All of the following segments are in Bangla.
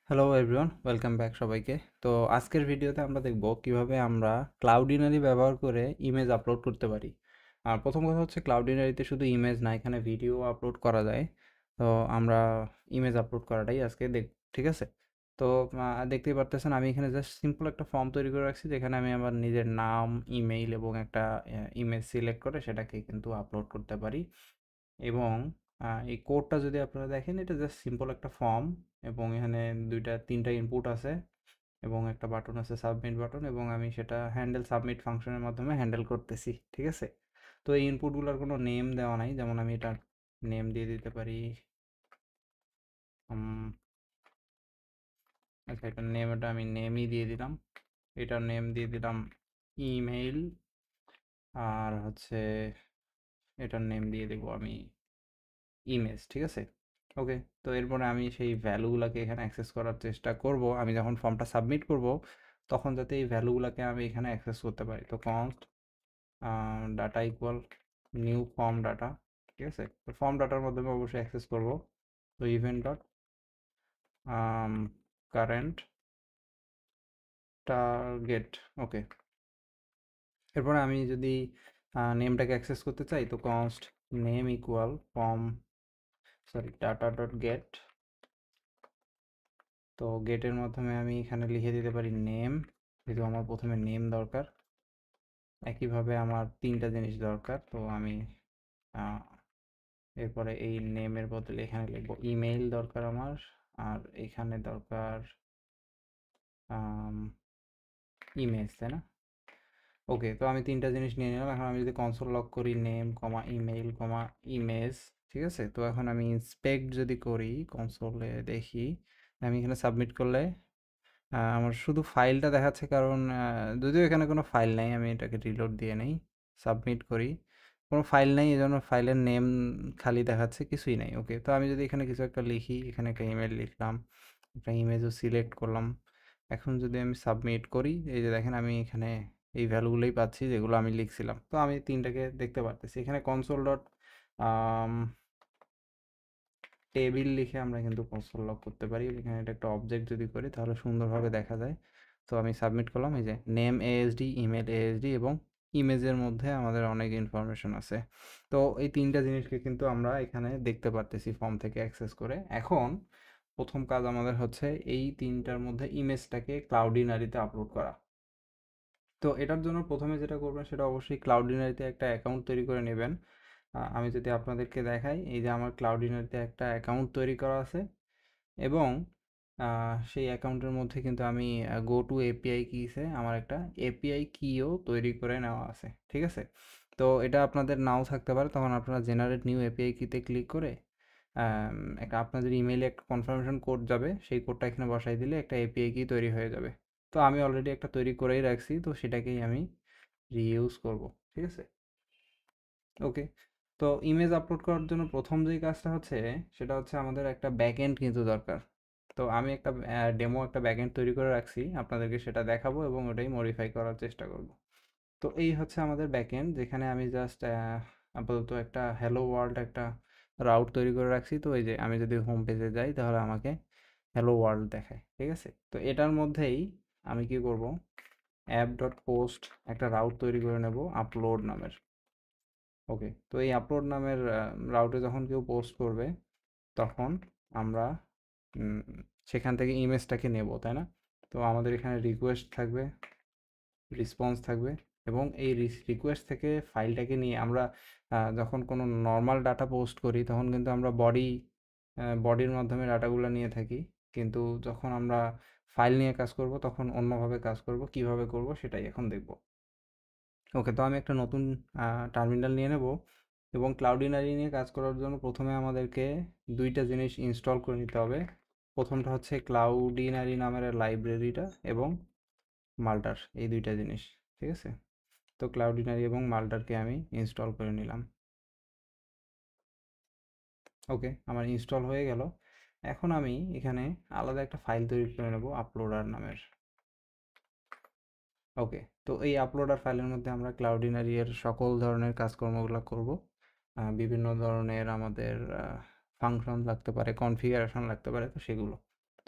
হ্যালো এভরিওয়ান, ওয়েলকাম ব্যাক সবাইকে। তো আজকের ভিডিওতে আমরা দেখব কিভাবে আমরা ক্লাউডিনারি ব্যবহার করে ইমেজ আপলোড করতে পারি। আর প্রথম কথা হচ্ছে, ক্লাউডিনারিতে শুধু ইমেজ না, এখানে ভিডিও আপলোড করা যায়। তো আমরা ইমেজ আপলোড করাটাই আজকে ঠিক আছে। তো দেখতেই পারতেছেন, আমি এখানে জাস্ট সিম্পল একটা ফর্ম তৈরি করে রাখছি, যেখানে আমি আমার নিজের নাম, ইমেইল এবং একটা ইমেজ সিলেক্ট করে সেটাকে কিন্তু আপলোড করতে পারি। এবং এই কোডটা যদি আপনারা দেখেন, এটা জাস্ট সিম্পল একটা ফর্ম, এবং এখানে তিনটা ইনপুট আছে এবং একটা বাটন আছে, সাবমিট বাটন, এবং আমি সেটা হ্যান্ডেল সাবমিট ফাংশনের মাধ্যমে হ্যান্ডেল করতেছি, ঠিক আছে। তো এই ইনপুটগুলোর কোনো নেম দেওয়া নাই, যেমন আমি এটা নেম দিয়ে দিতে পারি। আচ্ছা, এটা আমি নেমই দিয়ে দিলাম। এটার নেম দিয়ে দিলাম ইমেইল। আর হচ্ছে এটার নেম দিয়ে দেবো আমি ইমেজ, ঠিক আছে। ওকে। তো এরপরে আমি সেই ভ্যালুগুলোকে এখানে অ্যাক্সেস করার চেষ্টা করব। আমি যখন ফর্মটা সাবমিট করব, তখন যাতে এই ভ্যালুগুলোকে আমি এখানে অ্যাক্সেস করতে পারি। তো const data equal new form data, ঠিক আছে। তো ফর্ম ডাটার মাধ্যমে অবশ্যই অ্যাক্সেস করব। তো ইভেন্ট ডট কারেন্ট টার্গেট, ওকে। এরপরে আমি যদি নেমটাকে অ্যাক্সেস করতে চাই, তো const name equal form data dot gate. তো গেটের মাধ্যমে আমি এখানে লিখে দিতে পারি নেম, যেহেতু আমার প্রথমে নেম দরকার। একইভাবে আমার তিনটা জিনিস দরকার, তো আমি এরপরে এই নেমের বদলে এখানে লিখবো ইমেইল দরকার আমার। আর এখানে দরকার ইমেজ, তাই না? ওকে, তো আমি তিনটা জিনিস নিয়ে নিলাম। এখন আমি যদি কনসোল লগ করি নেম কমা ইমেইল কমা ইমেজ, ঠিক আছে। তো এখন আমি ইন্সপেক্ট যদি করি কনসোলে, দেখি আমি এখানে সাবমিট করলে আমার শুধু ফাইলটা দেখাচ্ছে, কারণ যদিও এখানে কোনো ফাইল নাই। আমি এটাকে রিলোড দিয়ে নেই, সাবমিট করি, কোনো ফাইল নাই, এই জন্য ফাইলের নেম খালি দেখাচ্ছে, কিছুই নাই। ওকে, তো আমি যদি এখানে কিছু একটা লিখি, এখানে একটা ইমেল লিখলাম, একটা ইমেজও সিলেক্ট করলাম। এখন যদি আমি সাবমিট করি, এই যে দেখেন আমি এখানে এই ভ্যালুগুলোই পাচ্ছি যেগুলো আমি লিখছিলাম। তো আমি তিনটাকে দেখতে পারতেছি এখানে। কনসোল ডট টেবিল লিখে আমরা কিন্তু কনসোল লক করতে পারি। এখানে এটা একটা অবজেক্ট যদি করি, তাহলে সুন্দরভাবে দেখা যায়। তো আমি সাবমিট করলাম, এই যে নেম এএসডি, ইমেল এএসডি, এবং ইমেজের মধ্যে আমাদের অনেক ইনফরমেশন আছে। তো এই তিনটা জিনিসকে কিন্তু আমরা এখানে দেখতে পারতেছি ফর্ম থেকে অ্যাক্সেস করে। এখন প্রথম কাজ আমাদের হচ্ছে এই তিনটার মধ্যে ইমেজটাকে ক্লাউডিনারিতে আপলোড করা। তো এটার জন্য প্রথমে যেটা করবেন, সেটা অবশ্যই ক্লাউডিনারিতে একটা অ্যাকাউন্ট তৈরি করে নেবেন। আমি যদি আপনাদেরকে দেখাই, এই যে আমার ক্লাউডিনারিতে একটা অ্যাকাউন্ট তৈরি করা আছে, এবং সেই অ্যাকাউন্টের মধ্যে কিন্তু আমি গো টু এপিআই কিসে আমার একটা এপিআই কিও তৈরি করে নেওয়া আছে, ঠিক আছে। তো এটা আপনাদের নাও থাকতে পারে, তখন আপনারা জেনারেট নিউ এপিআই কিতে ক্লিক করে একটা আপনাদের ইমেইলে একটা কনফার্মেশন কোড যাবে, সেই কোডটা এখানে বসাই দিলে একটা এপিআই কি তৈরি হয়ে যাবে। তো আমি অলরেডি একটা তৈরি করেই রাখছি, তো সেটাকেই আমি রিইউজ করব, ঠিক আছে। ওকে। তো ইমেজ আপলোড করার জন্য প্রথম যেই কাজটা হচ্ছে, সেটা হচ্ছে আমাদের একটা ব্যাকএন্ড কিন্তু দরকার। তো আমি একটা একটা ব্যাকএন্ড তৈরি করে রাখছি, আপনাদেরকে সেটা দেখাবো এবং ওটাই মডিফাই করার চেষ্টা করব। তো এই হচ্ছে আমাদের ব্যাকএন্ড, যেখানে আমি জাস্ট আপাতত একটা হ্যালো ওয়ার্ল্ড একটা রাউট তৈরি করে রাখছি। তো এই যে আমি যদি হোম পেজে যাই, তাহলে আমাকে হ্যালো ওয়ার্ল্ড দেখায়, ঠিক আছে। তো এটার মধ্যেই আমি কি করব, অ্যাপ ডট পোস্ট একটা রাউট তৈরি করে নেব আপলোড নামের। ওকে, তো এই আপলোড নামের রাউটে যখন কেউ পোস্ট করবে, তখন আমরা উম, সেখান থেকে ইমেজটাকে নেব, তাই না? তো আমাদের এখানে রিকোয়েস্ট থাকবে, রেসপন্স থাকবে, এবং এই রিকোয়েস্ট থেকে ফাইলটাকে নিয়ে আমরা যখন কোনো নর্মাল ডাটা পোস্ট করি, তখন কিন্তু আমরা বডির মাধ্যমে ডাটাগুলো নিয়ে থাকি। কিন্তু যখন আমরা ফাইল নিয়ে কাজ করব, তখন অন্যভাবে কাজ করব। কিভাবে করব সেটাই এখন দেখব। ওকে, তো আমি একটা নতুন টার্মিনাল নিয়ে নেব, এবং ক্লাউডিনারি নিয়ে কাজ করার জন্য প্রথমে আমাদেরকে দুইটা জিনিস ইনস্টল করে নিতে হবে। প্রথমটা হচ্ছে ক্লাউডিনারি নামের লাইব্রেরিটা, এবং মাল্টার, এই দুইটা জিনিস, ঠিক আছে। তো ক্লাউডিনারি এবং মাল্টারকে আমি ইনস্টল করে নিলাম। ওকে, আমার ইনস্টল হয়ে গেল। এখন আমি এখানে আলাদা একটা ফাইল তৈরি করে নেব আপলোডার নামের। ওকে, তো এই আপলোডার ফাইলের মধ্যে আমরা ক্লাউডিনারি এর সকল ধরনের কাজকর্মগুলো করব। বিভিন্ন ধরনের আমাদের ফাংশন লাগতে পারে, কনফিগারেশন লাগতে পারে, তো সেগুলো।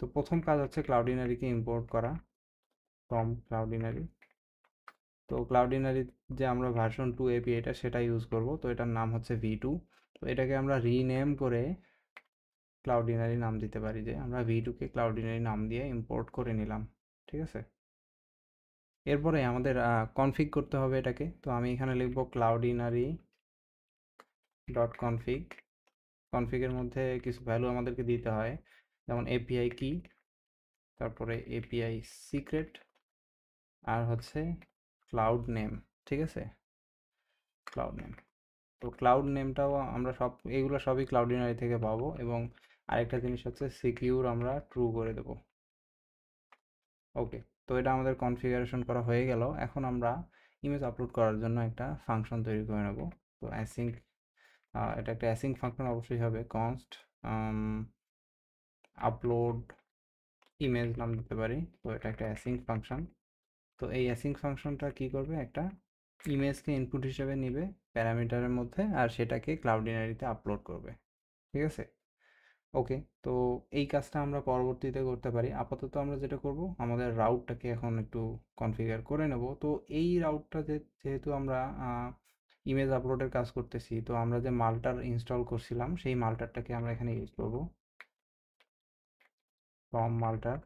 তো প্রথম কাজ হচ্ছে ক্লাউডিনারিকে ইম্পোর্ট করা ফ্রম ক্লাউডিনারি। তো ক্লাউডিনারি যে আমরা ভার্সন 2 এপিআইটা সেটা ইউজ করব। তো এটার নাম হচ্ছে V2। তো এটাকে আমরা রিনেম করে ক্লাউডিনারি নাম দিতে পারি, যে আমরা V2কে ক্লাউডিনারি নাম দিয়ে ইম্পোর্ট করে নিলাম। ঠিক আছে, এরপরে আমাদের কনফিগ করতে হবে এটাকে। তো আমি এখানে লিখব ক্লাউডিনারি ডট কনফিগ। কনফিগের মধ্যে কিছু ভ্যালু আমাদেরকে দিতে হয়, যেমন এপিআই কি, তারপরে এপিআই সিক্রেট, আর হচ্ছে ক্লাউড নেম। ঠিক আছে, ক্লাউড নেম। তো ক্লাউড নেমটাও আমরা এগুলো সবই ক্লাউডিনারি থেকে পাবো। এবং আরেকটা জিনিস হচ্ছে সিকিউর আমরা ট্রু করে দেবো। ওকে, তো এটা আমাদের কনফিগারেশন করা হয়ে গেল। এখন আমরা ইমেজ আপলোড করার জন্য একটা ফাংশন তৈরি করে নেব। তো অ্যাসিঙ্ক, এটা একটা অ্যাসিঙ্ক ফাংশন অবশ্যই হবে। কনস্ট আপলোড ইমেজ নাম দিতে পারি। তো এটা একটা অ্যাসিঙ্ক ফাংশন। তো এই অ্যাসিঙ্ক ফাংশনটা কি করবে, একটা ইমেজকে ইনপুট হিসেবে নিবে প্যারামিটারের মধ্যে, আর সেটাকে ক্লাউডিনারিতে আপলোড করবে। ঠিক আছে, ওকে। তো এই কাজটা আমরা পরবর্তীতে করতে পারি। আপাতত আমরা যেটা করব, আমাদের রাউটটাকে এখন একটু কনফিগার করে নেব। তো এই রাউটটা যেহেতু আমরা ইমেজ আপলোডের কাজ করতেছি, তো আমরা যে মাল্টার ইনস্টল করছিলাম সেই মাল্টারটাকে আমরা এখানে ইউজ করব, ফ্রম মাল্টার।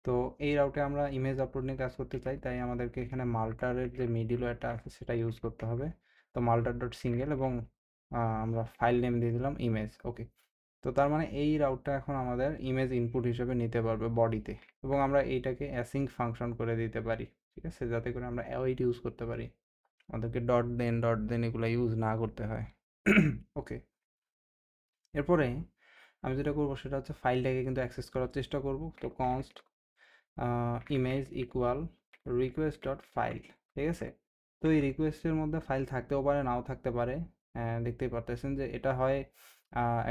তো এই রাউটে আমরা ইমেজ আপলোড নিয়ে কাজ করতে চাই, তাই আমাদেরকে এখানে মাল্টারের যে মিডিলওয়্যারটা আছে সেটা ইউজ করতে হবে। তো মাল্টার ডট সিঙ্গেল, এবং আমরা ফাইল নেম দিয়ে দিলাম ইমেজ। ওকে, তো তার মানে এই রাউটটা এখন আমাদের ইমেজ ইনপুট হিসেবে নিতে পারবে বডিতে, এবং আমরা এইটাকে অ্যাসিঙ্ক ফাংশন করে দিতে পারি। ঠিক আছে, যাতে করে আমরা অ্যাওয়েট ইউজ করতে পারি, আমাদেরকে ডট দেন এগুলো ইউজ না করতে হয়। ওকে, এরপরে আমি যেটা করবো সেটা হচ্ছে ফাইলটাকে কিন্তু অ্যাক্সেস করার চেষ্টা করব। তো const image equal request dot file. ঠিক আছে, তো এই রিকোয়েস্টের মধ্যে ফাইল থাকতেও পারে, নাও থাকতে পারে। দেখতেই পারতেছেন যে এটা হয়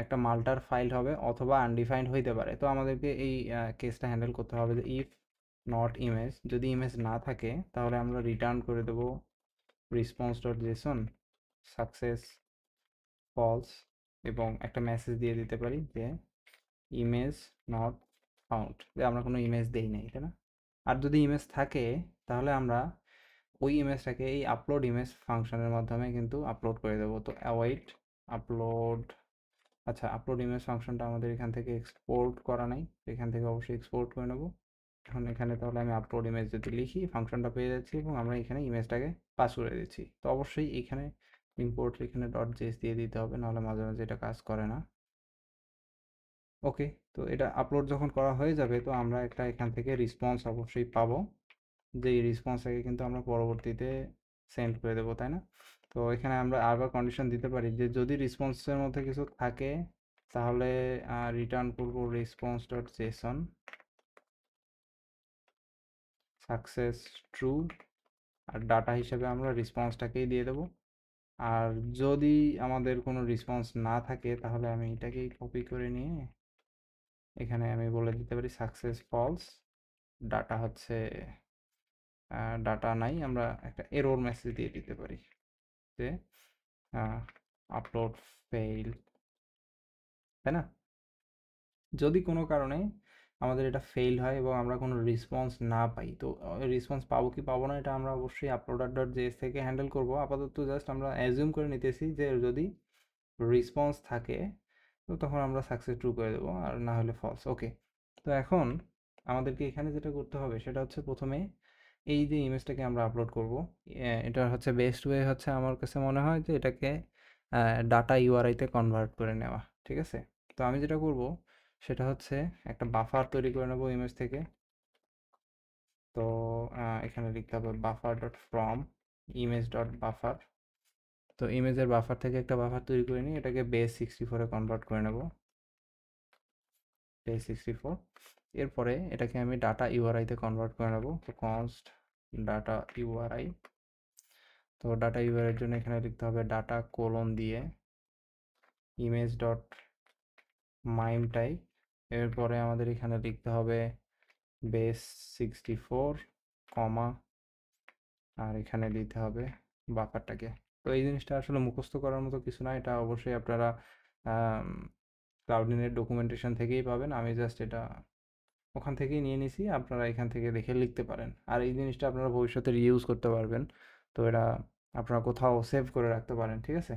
একটা মাল্টার ফাইল হবে, অথবা আনডিফাইন্ড হইতে পারে। তো আমাদেরকে এই কেসটা হ্যান্ডেল করতে হবে, যে ইফ নট ইমেজ, যদি ইমেজ না থাকে তাহলে আমরা রিটার্ন করে দেব response dot JSON success false, এবং একটা মেসেজ দিয়ে দিতে পারি যে ইমেজ নট ফাউন্ড, যে আমরা কোনো ইমেজ দেই নাই, তাই না? আর যদি ইমেজ থাকে তাহলে আমরা ওই ইমেজটাকে এই আপলোড ইমেজ ফাংশনের মাধ্যমে কিন্তু আপলোড করে দেবো। তো অ্যাওয়েট আপলোড, আচ্ছা আপলোড ইমেজ ফাংশনটা আমাদের এখান থেকে এক্সপোর্ট করা নাই, এখান থেকে অবশ্যই এক্সপোর্ট করে নেব। এখন এখানে তাহলে আমি আপলোড ইমেজ যদি লিখি, ফাংশনটা পেয়ে যাচ্ছি, এবং আমরা এখানে ইমেজটাকে পাস করে দিচ্ছি। তো অবশ্যই এখানে ইম্পোর্ট এখানে ডট জেএস দিয়ে দিতে হবে, নাহলে মাঝে মাঝে এটা কাজ করে না। ওকে, তো এটা আপলোড যখন করা হয়ে যাবে, তো আমরা একটা এখান থেকে রেসপন্স অবশ্যই পাবো, যে এই রেসপন্সটাকে কিন্তু আমরা পরবর্তীতে সেন্ড করে দেবো, তাই না? তো এখানে আমরা আবার কন্ডিশন দিতে পারি যে যদি রেসপন্সের মধ্যে কিছু থাকে তাহলে রিটার্ন করব response dot JSON success true, আর ডাটা হিসেবে আমরা রেসপন্সটাকেই দিয়ে দেবো। আর যদি আমাদের কোনো রেসপন্স না থাকে তাহলে আমি এটাকেই কপি করে নিয়ে এখানে আমি বলে দিতে পারি সাকসেস ফলস, ডাটা হচ্ছে ডাটা নাই, আমরা একটা এরর মেসেজ দিয়ে দিতে পারি যে আপলোড ফেইল, তাই না? যদি কোনো কারণে আমাদের এটা ফেইল হয় এবং আমরা কোনো রেসপন্স না পাই, তো রেসপন্স পাবো কি পাবো না এটা আমরা অবশ্যই আপলোডার ডট জেএস থেকে হ্যান্ডেল করবো। আপাতত জাস্ট আমরা অ্যাজিউম করে নিতেছি যে যদি রেসপন্স থাকে তো তখন আমরা সাকসেস ট্রু করে দেবো, আর না হলে ফলস। ওকে, তো এখন আমাদেরকে এখানে যেটা করতে হবে সেটা হচ্ছে প্রথমে এই যে ইমেজটাকে আমরা আপলোড করব, এটা হচ্ছে বেস্ট ওয়ে হচ্ছে আমার কাছে মনে হয় যে এটাকে ডাটা ইউআরআইতে কনভার্ট করে নেওয়া। ঠিক আছে, তো আমি যেটা করব সেটা হচ্ছে একটা বাফার তৈরি করে নেব ইমেজ থেকে। তো এখানে লিখতে হবে buffer dot from image dot buffer. তো ইমেজের বাফার থেকে একটা বাফার তৈরি করে নিই, এটাকে base64-এ কনভার্ট করে নেব, base64। এরপরে এটাকে আমি ডাটা ইউআরআইতে কনভার্ট করে নেব। তো কনস্ট ডাটা ইউআরআই। তো ডাটা ইউআরআইয়ের জন্য এখানে লিখতে হবে ডাটা কোলন দিয়ে ইমেজ ডট মাইম টাইপ। এরপরে আমাদের এখানে লিখতে হবে base64 কমা, আর এখানে দিতে হবে বাফারটাকে। তো এই জিনিসটা আসলে মুখস্থ করার মতো কিছু না, এটা অবশ্যই আপনারা ক্লাউডিনের ডকুমেন্টেশন থেকেই পাবেন। আমি জাস্ট এটা ওখান থেকেই নিয়ে নিছি, আপনারা এখান থেকে দেখে লিখতে পারেন। আর এই জিনিসটা আপনারা ভবিষ্যতে রিইউজ করতে পারবেন। তো এটা আপনারা কোথাও সেভ করে রাখতে পারেন, ঠিক আছে?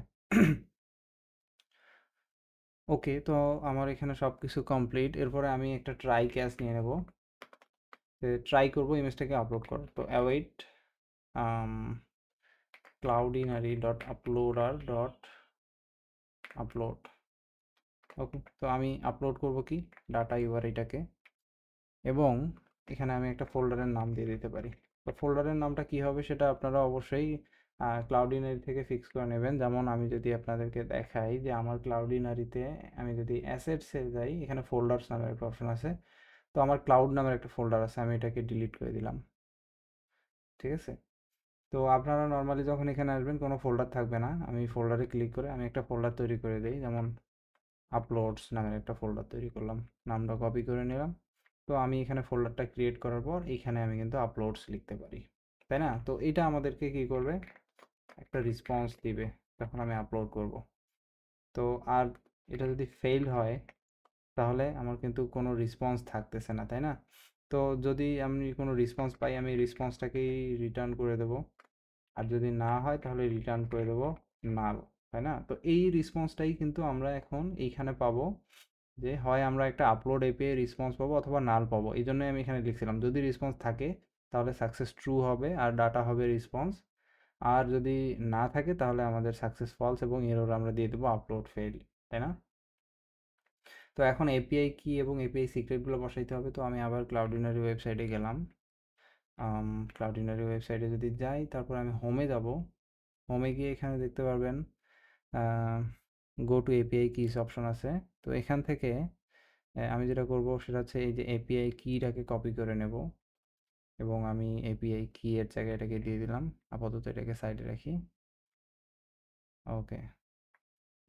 ওকে, তো আমার এখানে সব কিছু কমপ্লিট। এরপরে আমি একটা ট্রাই ক্যাচ নিয়ে নেব, ট্রাই করব ইমেজটাকে আপলোড করার। তো await cloudinary dot uploader dot upload. Okay, তো আমি আপলোড করব কি ডাটা ইউআরএটাকে, এবং এখানে আমি একটা ফোল্ডারের নাম দিয়ে দিতে পারি। তো ফোল্ডারের নামটা কি হবে সেটা আপনারা অবশ্যই ক্লাউডিনারি থেকে ফিক্স করে নেবেন। যেমন আমি যদি আপনাদেরকে দেখাই যে আমার ক্লাউডিনারিতে আমি যদি অ্যাসেটসে যাই, এখানে ফোল্ডার্স নামের একটা অপশন আছে। তো আমার ক্লাউড নামের একটা ফোল্ডার আছে, আমি এটাকে ডিলিট করে দিলাম, ঠিক আছে? তো আপনারা নর্মালি যখন এখানে আসবেন কোনো ফোল্ডার থাকবে না, আমি ফোল্ডারে ক্লিক করে আমি একটা ফোল্ডার তৈরি করে দিই, যেমন আপলোডস নামের একটা ফোল্ডার তৈরি করলাম, নামটা কপি করে নিলাম। তো আমি এখানে ফোল্ডারটা ক্রিয়েট করার পর এইখানে আমি কিন্তু আপলোডস লিখতে পারি, তাই না? তো এটা আমাদেরকে কি করবে, একটা রেসপন্স দিবে যখন আমি আপলোড করব। তো আর এটা যদি ফেল হয় তাহলে আমার কিন্তু কোনো রেসপন্স থাকতেছে না, তাই না? তো যদি আমি কোনো রেসপন্স পাই, আমি রেসপন্সটাকেই রিটার্ন করে দেব। আর যদি না হয় তাহলে রিটার্ন করে দেবো নাল, তাই না? তো এই রেসপন্সটাই কিন্তু আমরা এখন এইখানে পাবো, যে হয় আমরা একটা আপলোড এপিআই রেসপন্স পাবো অথবা নাল পাবো। এই জন্যই আমি এখানে লিখছিলাম যদি রেসপন্স থাকে তাহলে সাকসেস ট্রু হবে আর ডাটা হবে রেসপন্স, আর যদি না থাকে তাহলে আমাদের সাকসেস ফলস এবং এরর আমরা দিয়ে দেবো আপলোড ফেল, তাই না? তো এখন এপিআই কি এবং এপিআই সিক্রেটগুলো বসাইতে হবে। তো আমি আবার ক্লাউডিনারি ওয়েবসাইটে গেলাম। ক্লাউডিনারি ওয়েবসাইটে যদি যাই, তারপর আমি হোমে যাব। হোমে গিয়ে এখানে দেখতে পারবেন go to API kiss option আছে। তো এখান থেকে আমি যেটা করব সেটা হচ্ছে এই যে এপিআই কিটাকে কপি করে নেব, এবং আমি এপিআই কি এর জায়গায় এটাকে দিয়ে দিলাম। আপাতত এটাকে সাইডে রাখি। ওকে,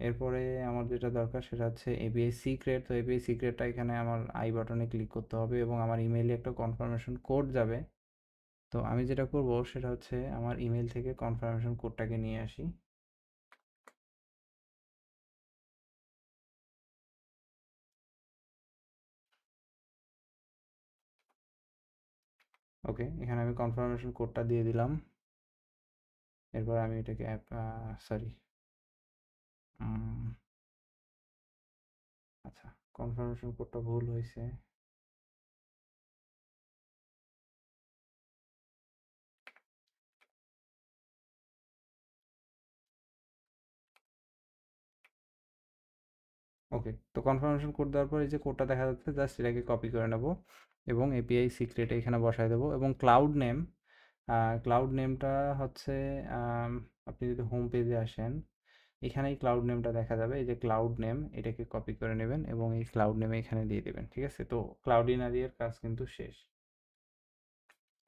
এরপরে আমার যেটা দরকার সেটা হচ্ছে এপিআই সিক্রেট। তো এপিআই সিক্রেটটা এখানে আমার আই বাটনে ক্লিক করতে হবে এবং আমার ইমেইলে একটা কনফার্মেশন কোড যাবে। তো আমি যেটা করব সেটা হচ্ছে আমার ইমেল থেকে কনফার্মেশন কোডটাকে নিয়ে আসি। ওকে, এখানে আমি কনফার্মেশন কোডটা দিয়ে দিলাম। এরপর আমি এটাকে সরি, আচ্ছা, কনফার্মেশন কোডটা ভুল হয়েছে। ওকে, তো কনফার্মেশন কোড দেওয়ার পর এই যে কোডটা দেখা যাচ্ছে, জাস্ট এটাকে কপি করে নেব এবং এপিআই সিক্রেট এখানে বসায় দেবো। এবং ক্লাউড নেমটা হচ্ছে আপনি যদি হোম পেজে আসেন, এখানেই ক্লাউড নেমটা দেখা যাবে। এই যে ক্লাউড নেম, এটাকে কপি করে নেবেন এবং এই ক্লাউড নেমে এখানে দিয়ে দেবেন, ঠিক আছে? তো ক্লাউডিনারি এর কাজ কিন্তু শেষ।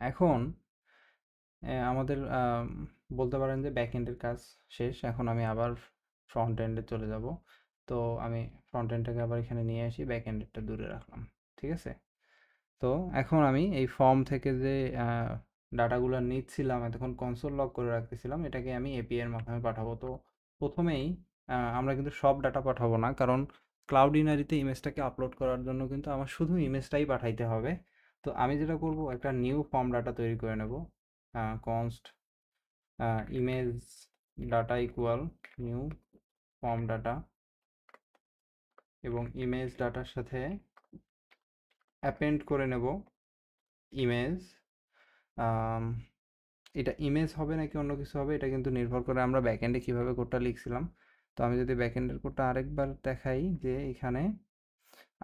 এখন আমাদের বলতে পারেন যে ব্যাক এন্ডের কাজ শেষ। এখন আমি আবার ফ্রন্ট এন্ডে চলে যাব। তো আমি ফ্রন্ট এন্ডটাকে আবার এখানে নিয়ে আসি, ব্যাক এন্ডেরটা দূরে রাখলাম, ঠিক আছে? তো এখন আমি এই ফর্ম থেকে যে ডাটাগুলো নিচ্ছিলাম, এতক্ষণ কনসোল লগ করে রাখতেছিলাম, এটাকে আমি এপিআই এর মাধ্যমে পাঠাবো। তো প্রথমেই আমরা কিন্তু সব ডাটা পাঠাবো না, কারণ ক্লাউডিনারিতে ইমেজটাকে আপলোড করার জন্য কিন্তু আমার শুধু ইমেজটাই পাঠাইতে হবে। তো আমি যেটা করব, একটা নিউ ফর্ম ডাটা তৈরি করে নেব। Const image data equal new form data, এবং ইমেজ ডাটার সাথে অ্যাপেন্ড করে নেব ইমেজ। এটা ইমেজ হবে নাকি অন্য কিছু হবে এটা কিন্তু নির্ভর করে আমরা ব্যাকএন্ডে কীভাবে কোডটা লিখছিলাম। তো আমি যদি ব্যাকএন্ডের কোডটা আরেকবার দেখাই, যে এখানে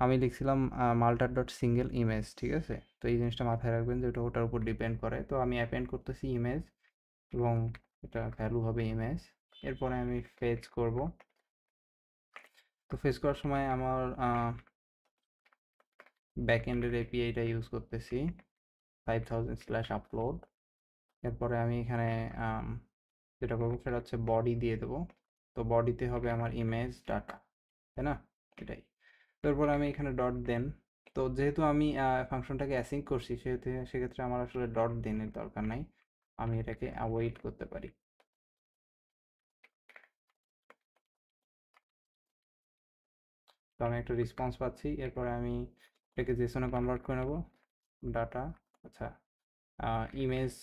আমি লিখছিলাম মাল্টার ডট সিঙ্গেল ইমেজ, ঠিক আছে? তো এই জিনিসটা মাথায় রাখবেন যে ওটার উপর ডিপেন্ড করে। তো আমি অ্যাপেন্ড করতেছি ইমেজ এবং এটা ভ্যালু হবে ইমেজ। এরপরে আমি ফেচ করব। তো ফেচ করার সময় আমার ব্যাকএন্ডের এপিআইটা ইউজ করতেছি 5000/upload। এরপরে আমি এখানে যেটা করবো সেটা হচ্ছে বডি দিয়ে দেবো। তো বডিতে হবে আমার ইমেজ ডাটা, তাই না? এটাই। তারপর আমি এখানে ডট দেন। তো যেহেতু আমি ফাংশনটাকে অ্যাসিঙ্ক করছি, সেহেতু সেক্ষেত্রে আমার আসলে ডট দেনের দরকার নাই, আমি এটাকে অ্যাভয়েড করতে পারি। তো আমি একটা রেসপন্স পাচ্ছি। এরপরে আমি এটাকে জেসনে কনভার্ট করে নেব ডাটা। আচ্ছা, ইমেজ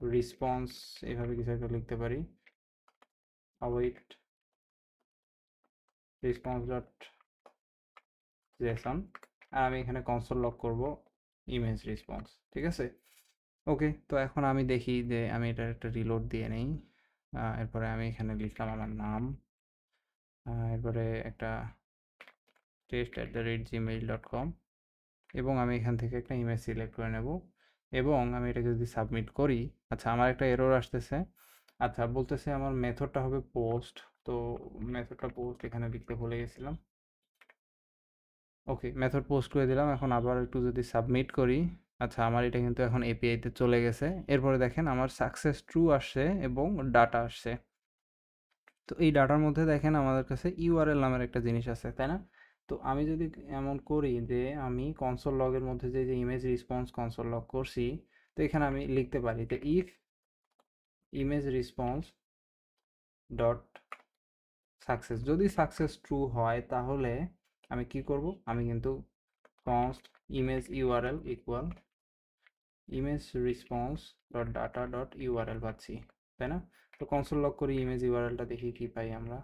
রেসপন্স এভাবে কিছু একটা লিখতে পারি, await response ডট জেসন। আর আমি এখানে কনসোল লক করব ইমেজ রেসপন্স, ঠিক আছে। ওকে, তো এখন আমি দেখি যে আমি এটা একটা রিলোড দিয়ে নেই। এরপরে আমি এখানে লিখলাম আমার নাম, এরপরে একটা test@gmail.com, এবং আমি এখান থেকে একটা ইমেজ সিলেক্ট করে নেব এবং আমি এটাকে যদি সাবমিট করি, আচ্ছা আমার একটা এরর আসতেছে। আচ্ছা, বলতেছে আমার মেথডটা হবে পোস্ট, তো মেথডটা পোস্ট এখানে লিখতে ভুলে গেছিলাম। ওকে, মেথড পোস্ট করে দিলাম। এখন আবার একটু যদি সাবমিট করি, আচ্ছা আমার এটা কিন্তু এখন এপিআইতে চলে গেছে। এরপরে দেখেন আমার সাকসেস ট্রু আসছে এবং ডাটা আসছে। তো এই ডাটার মধ্যে দেখেন আমাদের কাছে ইউআরএল নামের একটা জিনিস আছে, তাই না? তো আমি যদি এমন করি যে আমি কনসোল লগের মধ্যে যে ইমেজ রেসপন্স কনসোল লগ করছি, তো এখানে আমি লিখতে পারি যে if image response dot success, যদি সাকসেস ট্রু হয় তাহলে আমি কি করব, আমি কিন্তু const image URL equal image response dot data dot URL পাচ্ছি, তাই না? তো কনসোল লগ করি, ইমেজ ইউআরএলটা দেখি কি পাই আমরা।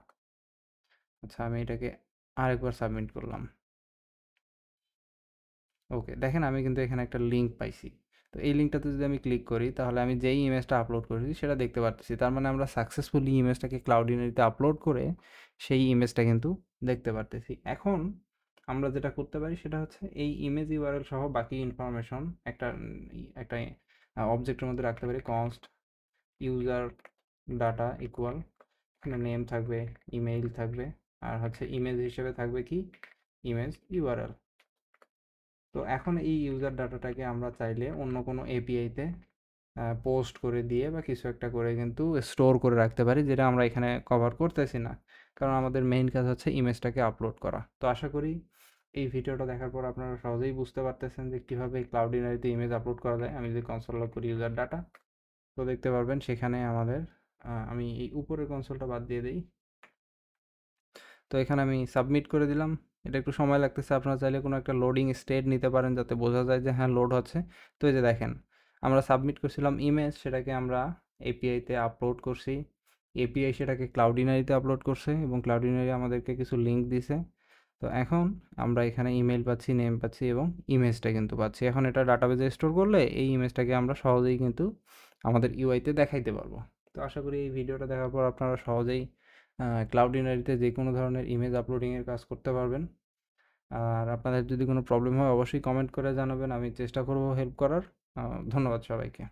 আচ্ছা, আমি এটাকে আরেকবার সাবমিট করলাম। ওকে, দেখেন আমি কিন্তু এখানে একটা লিঙ্ক পাইছি। তো এই লিঙ্কটাতে যদি আমি ক্লিক করি তাহলে আমি যেই ইমেজটা আপলোড করেছি সেটা দেখতে পারতেছি। তার মানে আমরা সাকসেসফুলি ইমেজটাকে ক্লাউডিনারিতে আপলোড করে সেই ইমেজটা কিন্তু দেখতে পারতেছি। এখন আমরা যেটা করতে পারি সেটা হচ্ছে এই ইমেজ ইউআরএল সহ বাকি ইনফরমেশন একটা একটা অবজেক্টের মধ্যে রাখতে পারি। কনস্ট ইউজার ডাটা ইকুয়াল, এখানে নেম থাকবে, ইমেইল থাকবে, আর হচ্ছে ইমেজ হিসেবে থাকবে কি ইমেজ ইউআরএল। তো এখন এই ইউজার ডাটাটাকে আমরা চাইলে অন্য কোনো এপিআইতে পোস্ট করে দিয়ে বা কিছু একটা করে কিন্তু স্টোর করে রাখতে পারি, যেটা আমরা এখানে কভার করতেছি না, কারণ আমাদের মেইন কাজ হচ্ছে ইমেজটাকে আপলোড করা। তো আশা করি এই ভিডিওটা দেখার পর আপনারা সহজেই বুঝতে পারতেছেন যে কীভাবে ক্লাউডিনারিতে ইমেজ আপলোড করা যায়। আমি যদি কনসোল লগ করি ইউজার ডাটা, তো দেখতে পারবেন সেখানে আমাদের আমি এই উপরের কনসোলটা বাদ দিয়ে দিই। তো এখানে আমি সাবমিট করে দিলাম। এটা একটু সময় লাগতেছে, আপনারা চাইলে কোনো একটা লোডিং স্টেট নিতে পারেন যাতে বোঝা যায় যে হ্যাঁ লোড হচ্ছে। তো এই যে দেখেন আমরা সাবমিট করছিলাম ইমেজ, সেটাকে আমরা এপিআইতে আপলোড করছি, এপিআই সেটাকে ক্লাউডিনারিতে আপলোড করছে এবং ক্লাউডিনারি আমাদেরকে কিছু লিঙ্ক দিছে। তো এখন আমরা এখানে ইমেল পাচ্ছি, নেম পাচ্ছি এবং ইমেজটা কিন্তু পাচ্ছি। এখন এটা ডাটাবেজে স্টোর করলে এই ইমেজটাকে আমরা সহজেই কিন্তু আমাদের ইউআইতে দেখাইতে পারবো। তো আশা করি এই ভিডিওটা দেখার পর আপনারা সহজেই ক্লাউডিনারিতে যে কোনো ধরনের ইমেজ আপলোডিংয়ের কাজ করতে পারবেন। আর আপনাদের যদি কোনো প্রবলেম হয় অবশ্যই কমেন্ট করে জানাবেন, আমি চেষ্টা করব হেল্প করার। ধন্যবাদ সবাইকে।